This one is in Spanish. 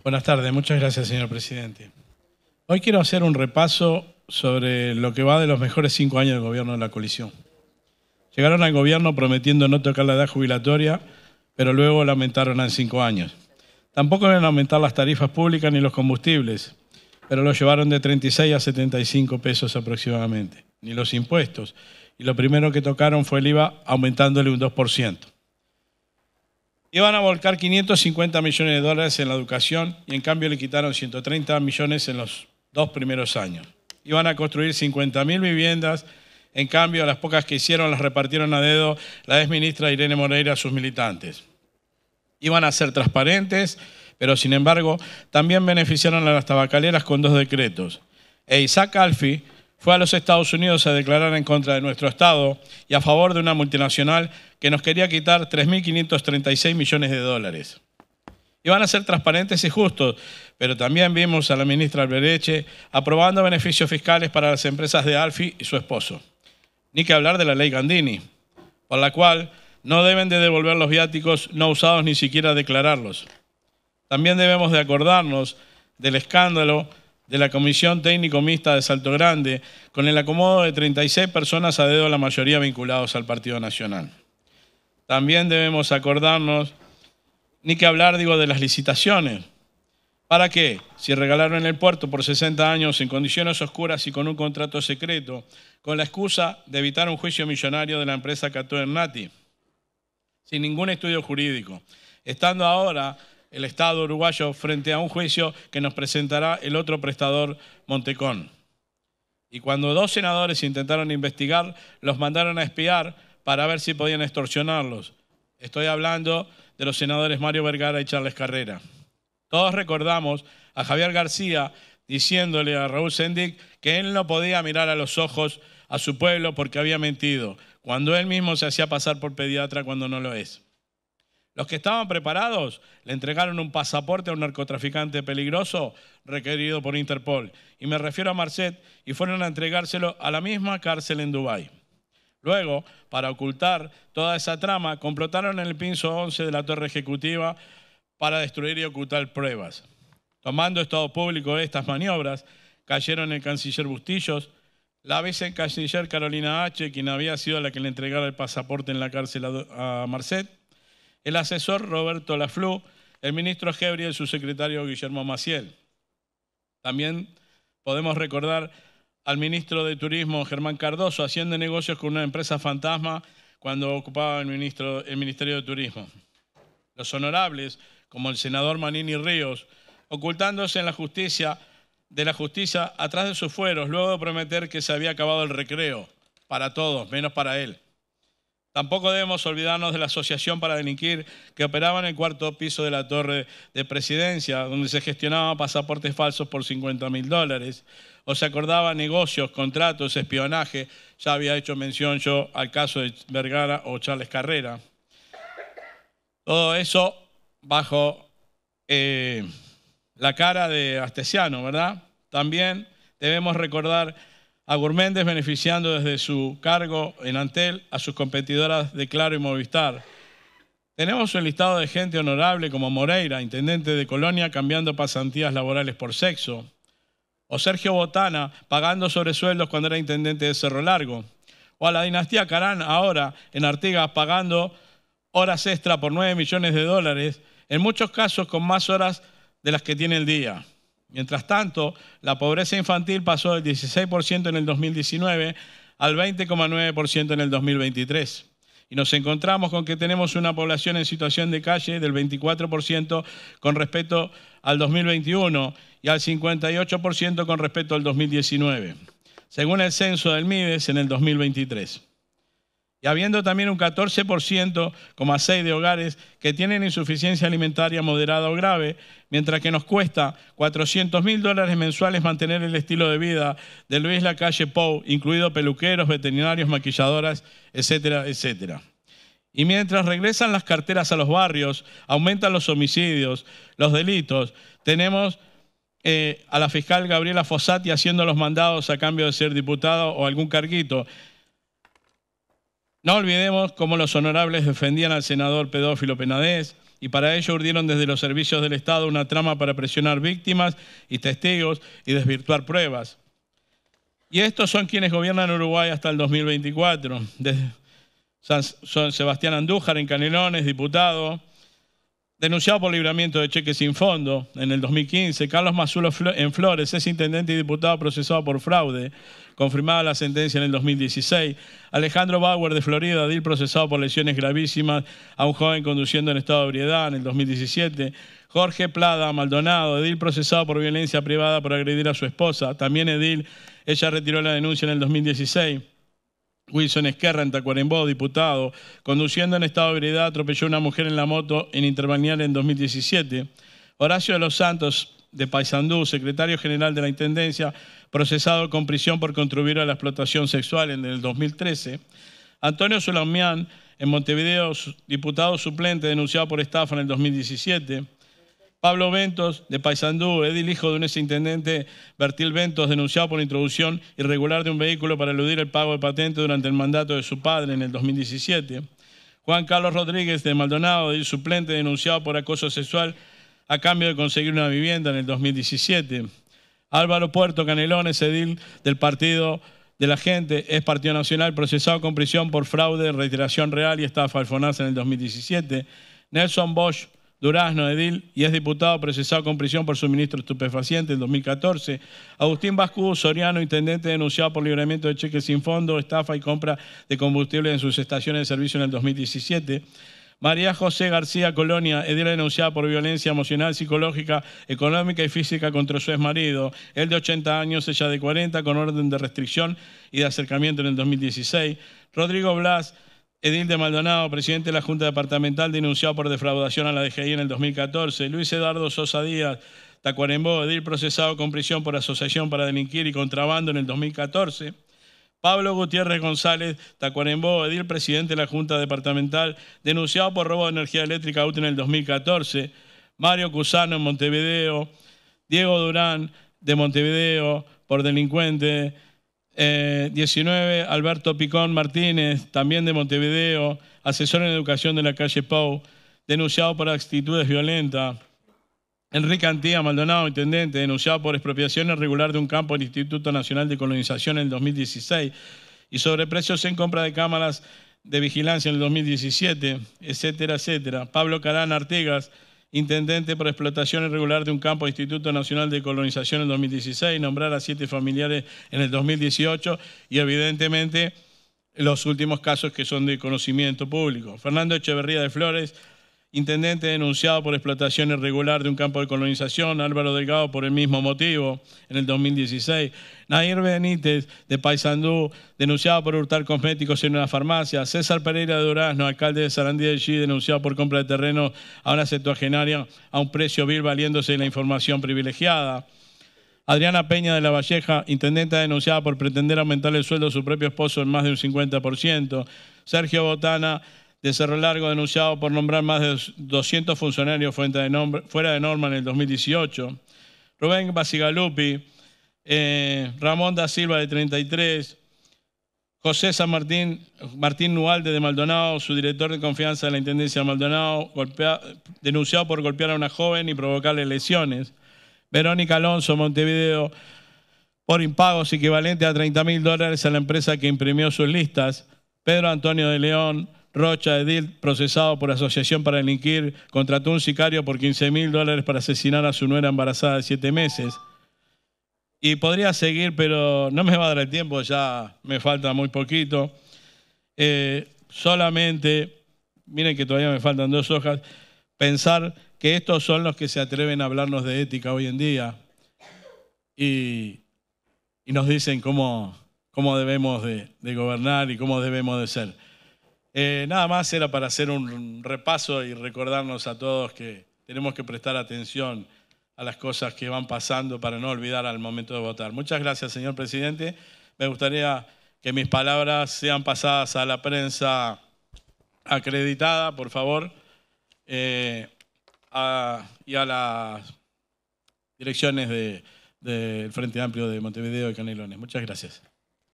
Buenas tardes, muchas gracias, señor presidente. Hoy quiero hacer un repaso sobre lo que va de los mejores 5 años del gobierno de la coalición. Llegaron al gobierno prometiendo no tocar la edad jubilatoria, pero luego la aumentaron en 5 años. Tampoco iban a aumentar las tarifas públicas ni los combustibles, pero lo llevaron de 36 a 75 pesos aproximadamente, ni los impuestos. Y lo primero que tocaron fue el IVA, aumentándole un 2%. Iban a volcar 550 millones de dólares en la educación y en cambio le quitaron 130 millones en los 2 primeros años. Iban a construir 50.000 viviendas, en cambio las pocas que hicieron las repartieron a dedo la exministra Irene Moreira a sus militantes. Iban a ser transparentes, pero sin embargo también beneficiaron a las tabacaleras con 2 decretos. E Isaac Alfi fue a los Estados Unidos a declarar en contra de nuestro Estado y a favor de una multinacional que nos quería quitar 3.536 millones de dólares. Iban a ser transparentes y justos, pero también vimos a la ministra Albereche aprobando beneficios fiscales para las empresas de Alfi y su esposo. Ni que hablar de la ley Gandini, por la cual no deben de devolver los viáticos no usados ni siquiera declararlos. También debemos de acordarnos del escándalo de la Comisión Técnico Mixta de Salto Grande, con el acomodo de 36 personas a dedo, la mayoría vinculados al Partido Nacional. También debemos acordarnos, ni que hablar, de las licitaciones. ¿Para qué? Si regalaron el puerto por 60 años en condiciones oscuras y con un contrato secreto, con la excusa de evitar un juicio millonario de la empresa Cató Hernati, sin ningún estudio jurídico, estando ahora el Estado uruguayo frente a un juicio que nos presentará el otro prestador, Montecón. Y cuando 2 senadores intentaron investigar, los mandaron a espiar para ver si podían extorsionarlos. Estoy hablando de los senadores Mario Vergara y Charles Carrera. Todos recordamos a Javier García diciéndole a Raúl Sendic que él no podía mirar a los ojos a su pueblo porque había mentido, cuando él mismo se hacía pasar por pediatra cuando no lo es. Los que estaban preparados le entregaron un pasaporte a un narcotraficante peligroso requerido por Interpol. Y me refiero a Marcet, y fueron a entregárselo a la misma cárcel en Dubái. Luego, para ocultar toda esa trama, complotaron en el piso 11 de la torre ejecutiva para destruir y ocultar pruebas. Tomando estado público de estas maniobras, cayeron el canciller Bustillos, la vicecanciller Carolina H., quien había sido la que le entregara el pasaporte en la cárcel a Marcet, el asesor Roberto Laflú, el ministro Gebri y el subsecretario Guillermo Maciel. También podemos recordar al ministro de Turismo, Germán Cardoso, haciendo negocios con una empresa fantasma cuando ocupaba el Ministerio de Turismo. Los honorables, como el senador Manini Ríos, ocultándose en la justicia atrás de sus fueros, luego de prometer que se había acabado el recreo para todos, menos para él. Tampoco debemos olvidarnos de la asociación para delinquir que operaba en el 4º piso de la torre de presidencia, donde se gestionaban pasaportes falsos por 50.000 dólares, o se acordaba negocios, contratos, espionaje. Ya había hecho mención yo al caso de Vergara o Charles Carrera. Todo eso bajo la cara de Astesiano, ¿verdad? También debemos recordar a Gurméndez beneficiando desde su cargo en Antel a sus competidoras de Claro y Movistar. Tenemos un listado de gente honorable como Moreira, intendente de Colonia, cambiando pasantías laborales por sexo. O Sergio Botana, pagando sobresueldos cuando era intendente de Cerro Largo. O a la dinastía Carán, ahora en Artigas, pagando horas extra por 9 millones de dólares, en muchos casos con más horas de las que tiene el día. Mientras tanto, la pobreza infantil pasó del 16% en el 2019 al 20,9% en el 2023. Y nos encontramos con que tenemos una población en situación de calle del 24% con respecto al 2021 y al 58% con respecto al 2019, según el censo del MIDES en el 2023. Y habiendo también un 14,6% de hogares que tienen insuficiencia alimentaria moderada o grave, mientras que nos cuesta $400.000 mensuales mantener el estilo de vida de Luis Lacalle Pou, incluido peluqueros, veterinarios, maquilladoras, etcétera, etcétera. Y mientras regresan las carteras a los barrios, aumentan los homicidios, los delitos, tenemos a la fiscal Gabriela Fossati haciendo los mandados a cambio de ser diputada o algún carguito. No olvidemos cómo los honorables defendían al senador pedófilo Penades, y para ello urdieron desde los servicios del Estado una trama para presionar víctimas y testigos y desvirtuar pruebas. Y estos son quienes gobiernan Uruguay hasta el 2024. Son Sebastián Andújar en Canelones, diputado, denunciado por libramiento de cheques sin fondo en el 2015. Carlos Mazulo en Flores, es intendente y diputado procesado por fraude, confirmada la sentencia en el 2016. Alejandro Bauer de Florida, edil procesado por lesiones gravísimas a un joven conduciendo en estado de ebriedad en el 2017. Jorge Plada Maldonado, edil procesado por violencia privada por agredir a su esposa, también edil, ella retiró la denuncia en el 2016. Wilson Esquerra en Tacuarembó, diputado, conduciendo en estado de ebriedad, atropelló a una mujer en la moto en Interbalnearia en 2017. Horacio de los Santos, de Paysandú, secretario general de la Intendencia, procesado con prisión por contribuir a la explotación sexual en el 2013. Antonio Zulamián, en Montevideo, diputado suplente, denunciado por estafa en el 2017. Pablo Ventos, de Paysandú, edil hijo de un exintendente, Bertil Ventos, denunciado por introducción irregular de un vehículo para eludir el pago de patente durante el mandato de su padre en el 2017. Juan Carlos Rodríguez, de Maldonado, edil suplente, denunciado por acoso sexual a cambio de conseguir una vivienda en el 2017. Álvaro Puerto Canelones, edil del Partido de la Gente, es Partido Nacional, procesado con prisión por fraude, reiteración real y estafa al FONASA en el 2017. Nelson Bosch Durazno, edil, y es diputado procesado con prisión por suministro estupefaciente en 2014. Agustín Bascú Soriano, intendente, denunciado por libramiento de cheques sin fondo, estafa y compra de combustible en sus estaciones de servicio en el 2017. María José García Colonia, edil, denunciada por violencia emocional, psicológica, económica y física contra su exmarido, él de 80 años, ella de 40, con orden de restricción y de acercamiento en el 2016. Rodrigo Blas, edil de Maldonado, presidente de la Junta Departamental, denunciado por defraudación a la DGI en el 2014. Luis Eduardo Sosa Díaz, Tacuarembó, edil procesado con prisión por asociación para delinquir y contrabando en el 2014. Pablo Gutiérrez González, Tacuarembó, edil presidente de la Junta Departamental, denunciado por robo de energía eléctrica útil en el 2014. Mario Cusano en Montevideo. Diego Durán, de Montevideo, por delincuente. 19, Alberto Picón Martínez, también de Montevideo, asesor en educación de la calle Pou, denunciado por actitudes violentas. Enrique Antía Maldonado, intendente, denunciado por expropiación irregular de un campo del Instituto Nacional de Colonización en el 2016 y sobreprecios en compra de cámaras de vigilancia en el 2017, etcétera, etcétera. Pablo Carán Artigas, intendente por explotación irregular de un campo del Instituto Nacional de Colonización en el 2016, nombrar a 7 familiares en el 2018 y evidentemente los últimos casos que son de conocimiento público. Fernando Echeverría de Flores, intendente, denunciado por explotación irregular de un campo de colonización. Álvaro Delgado por el mismo motivo en el 2016. Nair Benítez de Paysandú, denunciado por hurtar cosméticos en una farmacia. César Pereira de Durazno, alcalde de Sarandí del Chi, denunciado por compra de terreno a una septuagenaria a un precio vil valiéndose de la información privilegiada. Adriana Peña de La Valleja, intendenta, denunciada por pretender aumentar el sueldo de su propio esposo en más de un 50%. Sergio Botana de Cerro Largo, denunciado por nombrar más de 200 funcionarios fuera de norma en el 2018. Rubén Basigalupi, Ramón da Silva de 33, José San Martín Nualde de Maldonado, su director de confianza de la Intendencia de Maldonado, denunciado por golpear a una joven y provocarle lesiones. Verónica Alonso, Montevideo, por impagos equivalentes a $30.000 a la empresa que imprimió sus listas. Pedro Antonio de León Rocha, edil, procesado por asociación para delinquir, contrató un sicario por $15.000 para asesinar a su nuera embarazada de 7 meses. Y podría seguir, pero no me va a dar el tiempo, ya me falta muy poquito. Solamente, miren que todavía me faltan 2 hojas, pensar que estos son los que se atreven a hablarnos de ética hoy en día y nos dicen cómo debemos de gobernar y cómo debemos de ser. Nada más era para hacer un repaso y recordarnos a todos que tenemos que prestar atención a las cosas que van pasando para no olvidar al momento de votar. Muchas gracias, señor presidente. Me gustaría que mis palabras sean pasadas a la prensa acreditada, por favor, y a las direcciones del Frente Amplio de Montevideo y Canelones. Muchas gracias.